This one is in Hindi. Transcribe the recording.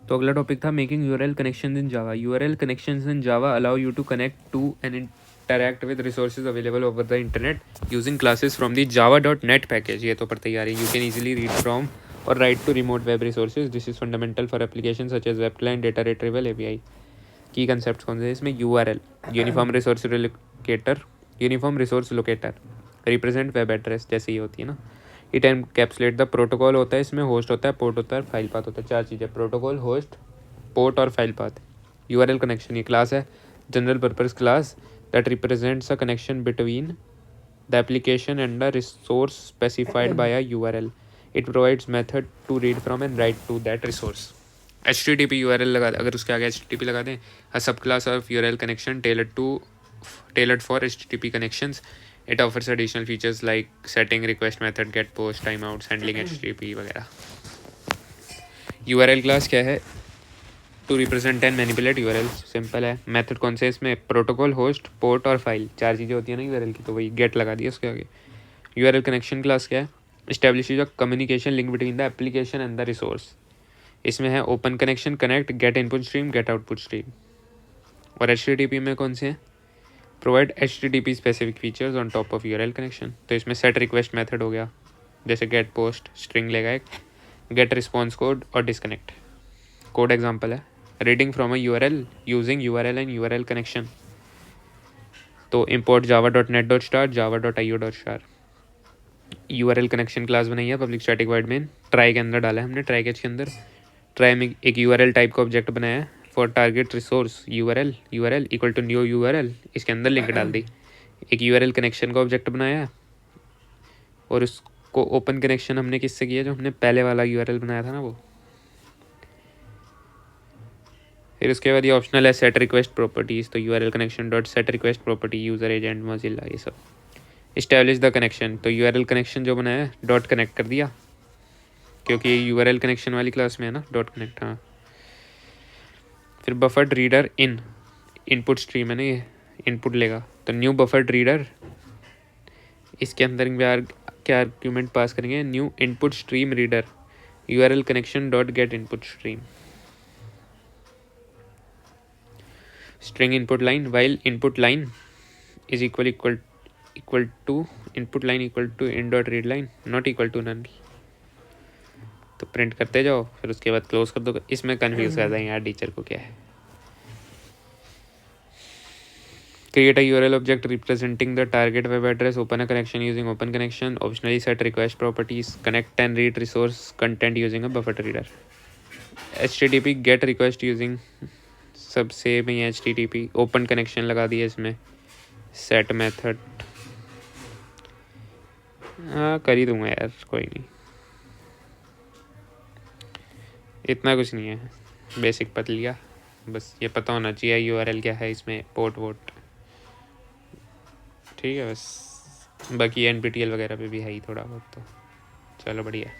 तो अगला टॉपिक था making URL connection in Java. URL connections in Java allow you to connect to and interact with resources available over the internet using classes from the java.net package. ये तो पढ़ते ही आ रही है। You can easily read from और write to remote web resources. This is fundamental for application such as web client, data retrieval, API. की कंसेप्ट कौन से हैं इसमें? URL uniform resource locator, uniform resource locator represent web address जैसे ही होती है ना। इट एनकैप्सुलेट द प्रोटोकॉल होता है इसमें, होस्ट होता है, पोर्ट होता है, फाइल पाथ होता है। चार चीज़ें, प्रोटोकॉल, होस्ट, पोर्ट और फाइल पाथ। यूआरएल कनेक्शन ये क्लास है, general purpose class that represents a connection between the application and the resource specified by a URL. It provides method to read from and write to that resource. HTTP URL लगा, अगर उसके आगे HTTP लगा दें, a sub class of URL connection tailored for HTTP connections. It offers additional features like setting request method, get post, timeouts, handling HTTP वगैरह। URL क्लास क्या है? To represent and manipulate URL. Simple है। मेथड कौन से है इसमें? प्रोटोकॉल, होस्ट, पोर्ट और फाइल। चार चीज़ें होती है ना यूआरएल की, तो वही गेट लगा दिया उसके आगे। यूआरएल कनेक्शन क्लास क्या है? Establishes a communication link between the application and the resource. इसमें है open connection, connect, get input stream, get output stream. और HTTP में कौन से हैं? Provide HTTP specific features on top of URL connection. तो इसमें सेट रिक्वेस्ट मेथड हो गया, जैसे गेट पोस्ट, स्ट्रिंग लेगा एक, गेट रिस्पॉन्स कोड और डिस्कनेक्ट। कोड एग्जांपल है reading from a URL using URL and URL connection. तो import java.net.star, java.io.star। URL connection class बनाई है public static wide main, try के अंदर डाला है हमने, ट्राई कैच के अंदर। ट्राई में एक यूआरएल टाइप का ऑब्जेक्ट बनाया है for target resource URL equal to new URL, इसके अंदर लिंक डाल दी। एक यूआरएल कनेक्शन का ऑब्जेक्ट बनाया है और उसको ओपन कनेक्शन हमने किससे किया? जो हमने पहले वाला यूआरएल बनाया था ना वो। फिर उसके बाद ये ऑप्शनल है सेट रिक्वेस्ट प्रॉपर्टीज़। तो URL connection dot set request property, user agent, Mozilla, ये सब। इस्टेब्लिश द कनेक्शन, तो यूआरएल कनेक्शन जो बनाया है डॉट कनेक्ट कर दिया, क्योंकि यूआरएल कनेक्शन वाली क्लास में है ना डॉट कनेक्ट। हाँ। फिर बफर्ड रीडर इन, इनपुट स्ट्रीम है ना ये, इनपुट लेगा। तो न्यू बफर्ड रीडर, इसके अंदर क्या आर्ग्यूमेंट पास करेंगे? New input stream reader URL connection dot get input stream. String input line while input line is equal to input line equal to in dot read line not equal to none. तो प्रिंट करते जाओ, फिर उसके बाद क्लोज कर दो। इसमें कन्फ्यूज कर देंगे यार टीचर को क्या है। Create a URL object representing the target web address, open a connection using open connection, optionally set request properties, connect and read resource content using a buffer reader. HTTP gate request using, सब सेम ही है। HTTP ओपन कनेक्शन लगा दिया इसमें, सेट मेथड। हाँ कर ही दूंगा यार, कोई नहीं, इतना कुछ नहीं है, बेसिक पढ़ लिया। बस ये पता होना चाहिए यूआरएल क्या है इसमें, पोर्ट वोट, ठीक है बस। बाकी NPTEL वगैरह पे भी है ही थोड़ा बहुत, तो चलो बढ़िया।